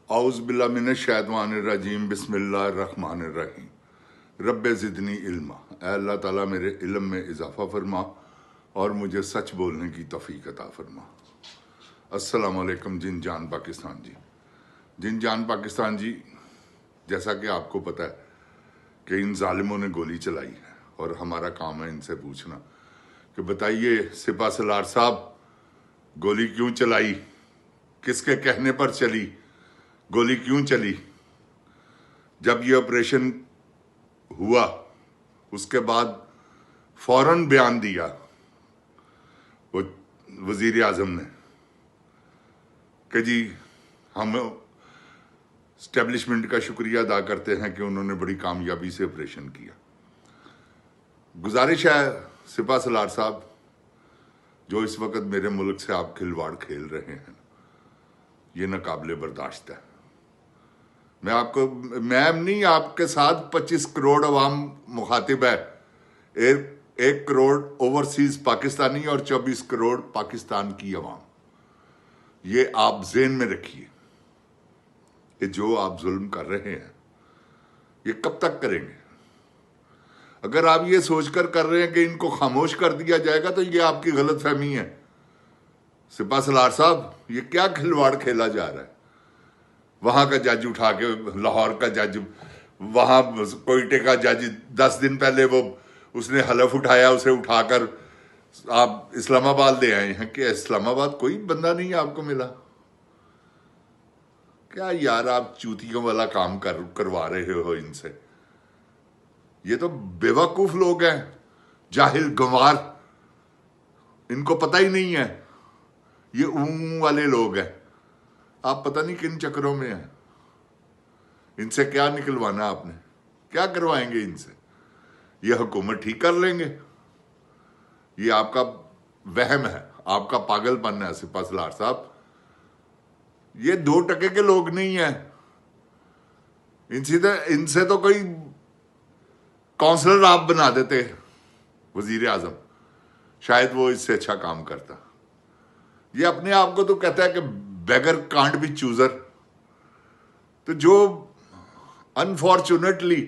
औज़ुबिल्लाहिमिनश्शैतानिर्रजीम बिस्मिल्लाहिर्रहमानिर्रहीम। रब्बे ज़िदनी इल्मा। ऐ अल्लाह ताला मेरे इल्म में इजाफ़ा फरमा और मुझे सच बोलने की तौफ़ीक अता फरमा। अस्सलामु अलैकुम जिन जान पाकिस्तान जी। जिन जान पाकिस्तान जी, जैसा कि आपको पता है कि इन जालिमों ने गोली चलाई है और हमारा काम है इनसे पूछना कि बताइए सिपा सलार साहब, गोली क्यों चलाई, किसके कहने पर चली, गोली क्यों चली। जब ये ऑपरेशन हुआ उसके बाद फौरन बयान दिया वो वजीर आजम ने कि जी हम स्टैब्लिशमेंट का शुक्रिया अदा करते हैं कि उन्होंने बड़ी कामयाबी से ऑपरेशन किया। गुजारिश है सिपा सलार साहब, जो इस वक्त मेरे मुल्क से आप खिलवाड़ खेल रहे हैं, ये नाकाबिले बर्दाश्त है। मैं नहीं, आपके साथ 25 करोड़ अवाम मुखातिब है। 1 करोड़ ओवरसीज पाकिस्तानी और 24 करोड़ पाकिस्तान की अवाम। ये आप ज़हन में रखिए कि जो आप जुल्म कर रहे हैं ये कब तक करेंगे। अगर आप ये सोचकर कर रहे हैं कि इनको खामोश कर दिया जाएगा तो ये आपकी गलत फहमी है। सिपा सलार साहब, ये क्या खिलवाड़ खेला जा रहा है। वहां का जज उठा के, लाहौर का जज, वहां कोयटे का जज 10 दिन पहले वो उसने हलफ उठाया, उसे उठाकर आप इस्लामाबाद ले आए हैं कि इस्लामाबाद कोई बंदा नहीं आपको मिला। क्या यार, आप चूतियों वाला काम करवा रहे हो इनसे। ये तो बेवकूफ लोग हैं, जाहिल गंवार, इनको पता ही नहीं है। ये ऊं वाले लोग हैं, आप पता नहीं किन चक्करों में हैं। इनसे क्या निकलवाना आपने, क्या करवाएंगे इनसे। ये हुकूमत ठीक कर लेंगे, ये आपका वहम है, आपका पागलपन है सिपा सलार साहब। ये 2 टके के लोग नहीं है। इनसे तो कोई काउंसलर आप बना देते वजीर आजम, शायद वो इससे अच्छा काम करता। ये अपने आप को तो कहता है कि बेगर कांट बी चूजर। तो जो अनफॉर्चुनेटली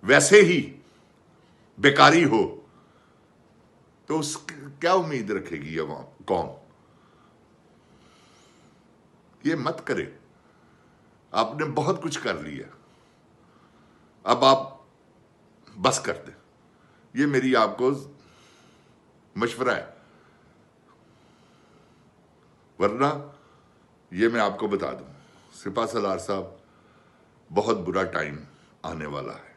वैसे ही बेकारी हो तो उस क्या उम्मीद रखेगी ये कौम। ये मत करे, आपने बहुत कुछ कर लिया, अब आप बस कर दे। ये मेरी आपको मशवरा है, वरना ये मैं आपको बता दूं सिपा सलार साहब, बहुत बुरा टाइम आने वाला है।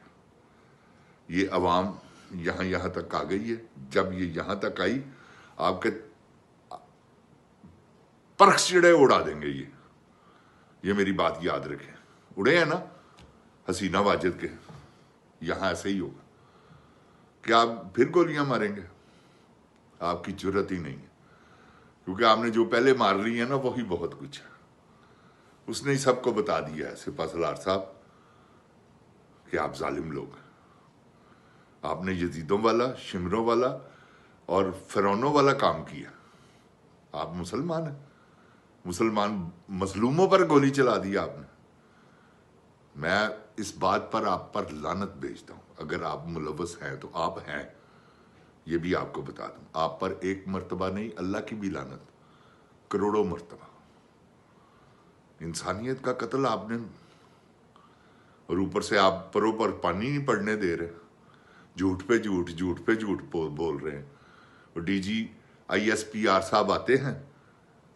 ये अवाम यहां तक आ गई है। जब ये यहां तक आई, आपके परख चिड़े उड़ा देंगे ये मेरी बात याद रखें। उड़े हैं ना हसीना वाजिद के, यहां ऐसे ही होगा कि आप फिर गोलियां मारेंगे। आपकी जरूरत ही नहीं है, क्योंकि आपने जो पहले मार ली है ना वही बहुत कुछ है। उसने ही सबको बता दिया है सिपा सलार साहब कि आप जालिम लोग हैं। आपने यजीदों वाला, शिमरों वाला और फिरौनों वाला काम किया। आप मुसलमान हैं, मुसलमान मजलूमों पर गोली चला दी आपने। मैं इस बात पर आप पर लानत भेजता हूं। अगर आप मुलव्वस हैं तो आप हैं, ये भी आपको बता दूं। आप पर 1 मर्तबा नहीं, अल्लाह की भी लानत, करोड़ों मर्तबा। इंसानियत का कत्ल आपने, और ऊपर से आप परों पर पानी नहीं पड़ने दे रहे। झूठ पे झूठ, झूठ पे झूठ बोल रहे हैं। और DG ISPR साहब आते हैं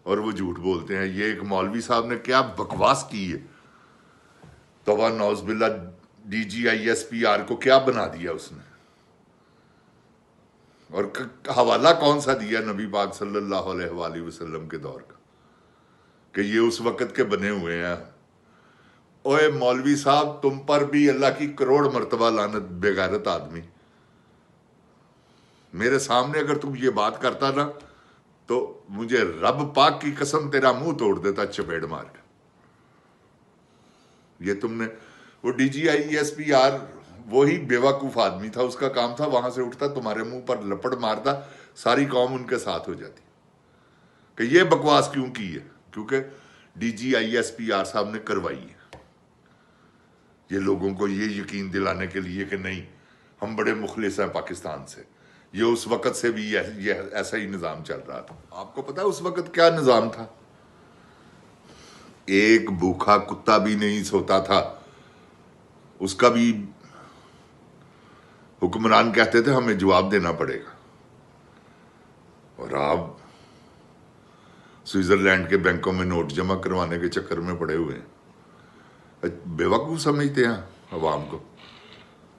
और वो झूठ बोलते हैं। ये एक मौलवी साहब ने क्या बकवास की है, तौबा नौज़बिल्ला। DG ISPR को क्या बना दिया उसने, और हवाला कौन सा दिया नबी पाक सल्लल्लाहु अलैहि वसल्लम के दौर का कि ये उस वक्त के बने हुए हैं। ओए मौलवी साहब, तुम पर भी अल्लाह की करोड़ मर्तबा लानत, बेगैरत आदमी। मेरे सामने अगर तुम ये बात करता ना तो मुझे रब पाक की कसम तेरा मुंह तोड़ देता चपेड़ मार के। ये तुमने, वो DG ISPR वही बेवकूफ आदमी था, उसका काम था वहां से उठता तुम्हारे मुंह पर लपड़ मारता, सारी कौम उनके साथ हो जाती कि ये बकवास क्यों की है। क्योंकि DGISPR साहब ने करवाई है, ये लोगों को ये यकीन दिलाने के लिए कि नहीं हम बड़े मुखलिस हैं पाकिस्तान से। ये उस वक्त से भी ये ऐसा ही निजाम चल रहा था। आपको पता है उस वक्त क्या निजाम था? एक भूखा कुत्ता भी नहीं सोता था, उसका भी हुक्मरान कहते थे हमें जवाब देना पड़ेगा। और आप स्विट्जरलैंड के बैंकों में नोट जमा करवाने के चक्कर में पड़े हुए हैं। बेवकूफ समझते हैं अवाम को।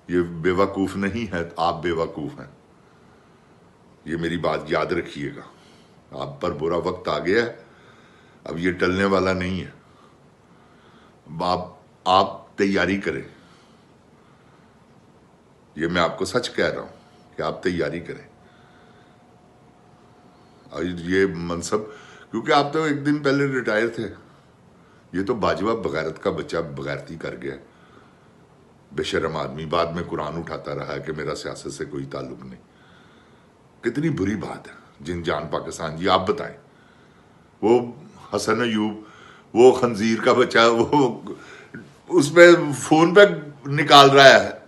ये बेवकूफ नहीं है, आप बेवकूफ हैं। ये मेरी बात याद रखिएगा। आप पर बुरा वक्त आ गया है, अब ये टलने वाला नहीं है। आप तैयारी करें, ये मैं आपको सच कह रहा हूं कि आप तैयारी करें। और ये मनसब, क्योंकि आप तो एक दिन पहले रिटायर थे, ये तो बाजवा बगैरत का बच्चा बगैरती कर गया, बेशरम आदमी। बाद में कुरान उठाता रहा है कि मेरा सियासत से कोई ताल्लुक नहीं। कितनी बुरी बात है। जिनजान पाकिस्तान जी, आप बताएं, वो हसन अयूब, वो खंजीर का बच्चा, वो उसमें फोन पे निकाल रहा है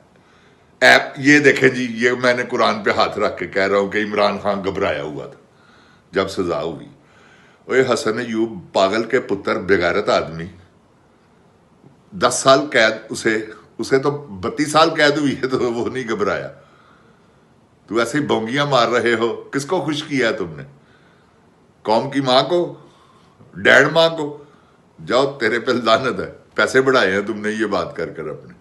ऐप। ये देखें जी, ये मैंने कुरान पे हाथ रख के कह रहा हूं कि इमरान खान घबराया हुआ था जब सजा हुई। ओए हसन अयूब पागल के पुत्र, बेगैरत आदमी, 10 साल कैद, उसे तो 32 साल कैद हुई है, तो वो नहीं घबराया। तू ऐसे ही बोंगियां मार रहे हो, किसको खुश किया है तुमने? कौम की मां को, डैड मां को? जाओ, तेरे पे लानत है। पैसे बढ़ाए हैं तुमने ये बात कर कर अपने।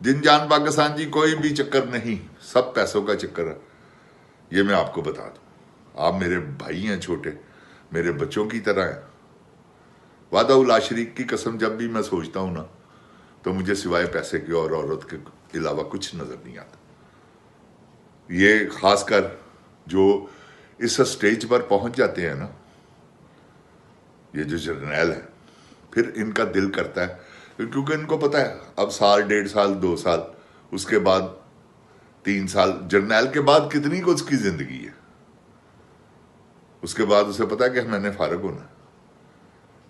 जिनजान पाकिस्तान जी, कोई भी चक्कर नहीं, सब पैसों का चक्कर है। ये मैं आपको बता दूं। आप मेरे भाई हैं छोटे, मेरे बच्चों की तरह हैं। वादा उला शरीक की कसम, जब भी मैं सोचता हूं ना, तो मुझे सिवाय पैसे की और औरत के अलावा कुछ नजर नहीं आता। ये खासकर जो इस स्टेज पर पहुंच जाते हैं ना, ये जो जर्नैल है, फिर इनका दिल करता है, क्योंकि इनको पता है अब साल, 1.5 साल, 2 साल, उसके बाद 3 साल, जर्नैल के बाद कितनी कुछ की जिंदगी है। उसके बाद उसे पता है कि मैंने फारग होना,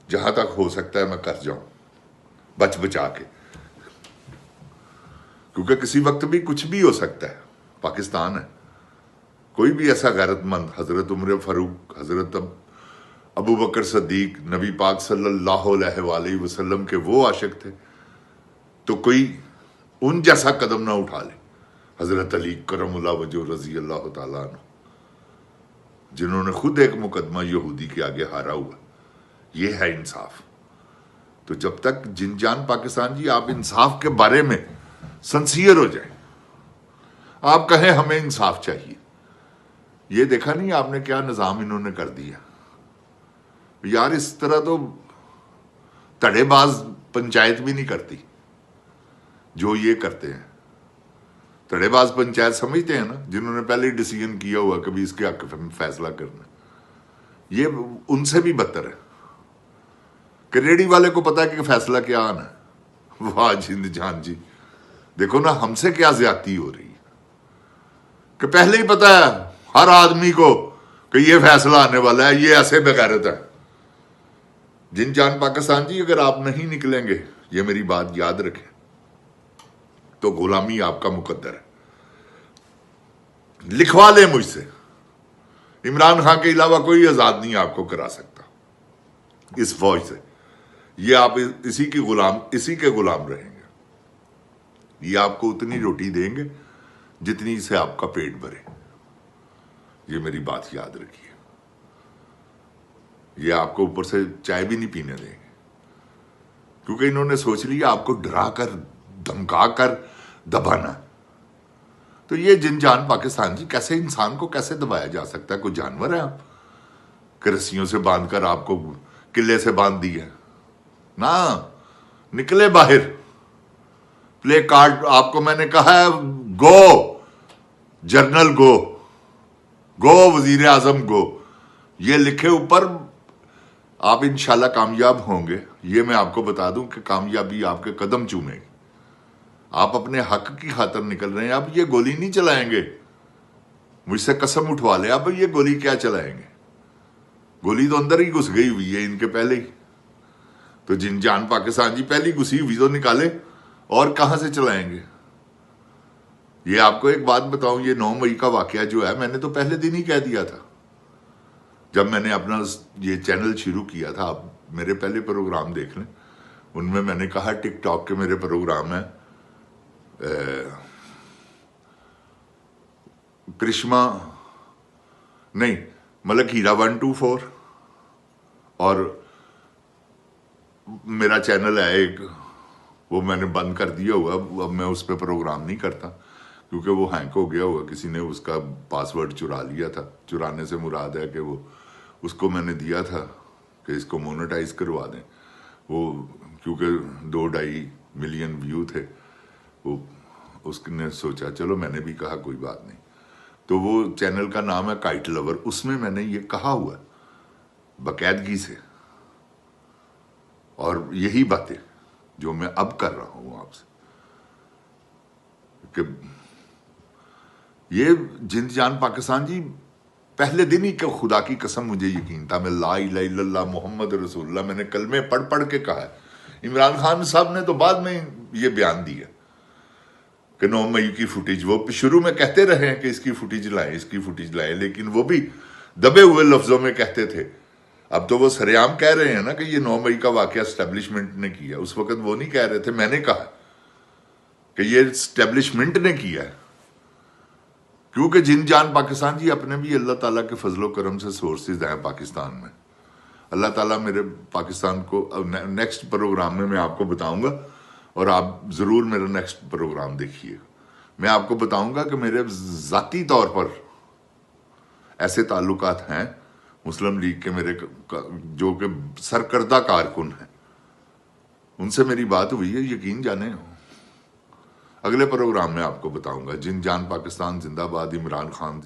जहां तक हो सकता है मैं कर जाऊं बच बचा के, क्योंकि किसी वक्त भी कुछ भी हो सकता है। पाकिस्तान है, कोई भी ऐसा गैरतमंद, हजरत उमर फारूक, हजरत अबू बकर सद्दीक, नबी पाक सल्लल्लाहु अलैहि वसल्लम के वो आशिक थे, तो कोई उन जैसा कदम ना उठा ले। हजरत अली करमुल्लाह वजह रजी अल्लाह तआला अन्हु, जिन्होंने खुद एक मुकदमा यहूदी के आगे हारा हुआ। ये है इंसाफ। तो जब तक जिनजान पाकिस्तान जी, आप इंसाफ के बारे में सिंसियर हो जाए, आप कहें हमें इंसाफ चाहिए। ये देखा नहीं आपने क्या निजाम इन्होंने कर दिया यार। इस तरह तो तड़ेबाज पंचायत भी नहीं करती जो ये करते हैं। तड़ेबाज पंचायत समझते हैं ना, जिन्होंने पहले ही डिसीजन किया हुआ कभी इसके हक में फैसला करना। ये उनसे भी बदतर है कि रेडी वाले को पता है कि फैसला क्या आना है। वाह जिंदजान जी, देखो ना हमसे क्या ज्यादती हो रही है कि पहले ही पता है हर आदमी को कि ये फैसला आने वाला है। ये ऐसे बेगैरत है। जिनजान पाकिस्तान जी, अगर आप नहीं निकलेंगे, ये मेरी बात याद रखें, तो गुलामी आपका मुकद्दर है। लिखवा ले मुझसे, इमरान खान के अलावा कोई आजाद नहीं आपको करा सकता इस फौज से। ये आप इसी के गुलाम रहेंगे। ये आपको उतनी रोटी देंगे जितनी से आपका पेट भरे। ये मेरी बात याद रखिए। ये आपको ऊपर से चाय भी नहीं पीने देंगे, क्योंकि इन्होंने सोच लिया आपको डरा कर, धमका कर दबाना। तो ये जिनजान पाकिस्तान जी, कैसे इंसान को कैसे दबाया जा सकता है? कोई जानवर है आप कि रस्सियों से बांधकर आपको किले से बांध दिया ना? निकले बाहर। प्ले कार्ड आपको मैंने कहा है, गो जर्नल, गो वजीर आजम, गो, ये लिखे ऊपर। आप इंशाल्लाह कामयाब होंगे। ये मैं आपको बता दूं कि कामयाबी आपके कदम चूमेगी। आप अपने हक की खातर निकल रहे हैं। अब ये गोली नहीं चलाएंगे, मुझसे कसम उठवा ले। अब ये गोली क्या चलाएंगे? गोली तो अंदर ही घुस गई हुई है इनके पहले ही। तो जिन जान पाकिस्तान जी पहली घुसी हुई तो निकाले, और कहां से चलाएंगे। ये आपको एक बात बताऊं, ये 9 मई का वाकया जो है, मैंने तो पहले दिन ही कह दिया था जब मैंने अपना ये चैनल शुरू किया था। आप मेरे पहले प्रोग्राम देख लें, उनमें मैंने कहा टिकटॉक के मेरे प्रोग्राम है करिश्मा नहीं मलक हीरा 124, और मेरा चैनल है एक, वो मैंने बंद कर दिया हुआ, अब मैं उस पर प्रोग्राम नहीं करता क्योंकि वो हैंक हो गया होगा, किसी ने उसका पासवर्ड चुरा लिया था। चुराने से मुराद है कि वो उसको मैंने दिया था कि इसको मोनेटाइज करवा दें, वो क्योंकि 2-2.5 मिलियन व्यू थे, वो उसने सोचा, चलो मैंने भी कहा कोई बात नहीं। तो वो चैनल का नाम है काइट लवर, उसमें मैंने ये कहा हुआ है बाकायदगी से, और यही बातें जो मैं अब कर रहा हूं आपसे कि ये जिंद जान पाकिस्तान जी पहले दिन ही कि खुदा की कसम मुझे यकीन था, मैं ला इलाहा इल्लल्लाह मोहम्मद रसूलुल्लाह मैंने कलमे पढ़ पढ़ के कहा है। इमरान खान साहब ने तो बाद में ये बयान दिया कि 9 मई की फुटेज, वो शुरू में कहते रहे हैं कि इसकी फुटेज लाएं, इसकी फुटेज लाएं, लेकिन वो भी दबे हुए लफ्जों में कहते थे। अब तो वो सरेआम कह रहे हैं ना कि ये 9 मई का वाकया एस्टेब्लिशमेंट ने किया। उस वक्त वो नहीं कह रहे थे, मैंने कहा कि ये एस्टेब्लिशमेंट ने किया है, क्योंकि जिन जान पाकिस्तान जी अपने भी अल्लाह ताला के फजलो करम से सोर्सेज हैं पाकिस्तान में। अल्लाह ताला मेरे पाकिस्तान को नेक्स्ट प्रोग्राम में मैं आपको बताऊंगा, और आप जरूर मेरा नेक्स्ट प्रोग्राम देखिएगा। मैं आपको बताऊंगा कि मेरे जाती तौर पर ऐसे ताल्लुकात हैं मुस्लिम लीग के, मेरे जो कि सरकर्दा कारकुन हैं, उनसे मेरी बात हुई है, यकीन जाने। अगले प्रोग्राम में आपको बताऊंगा। जिन जान पाकिस्तान जिंदाबाद, इमरान खान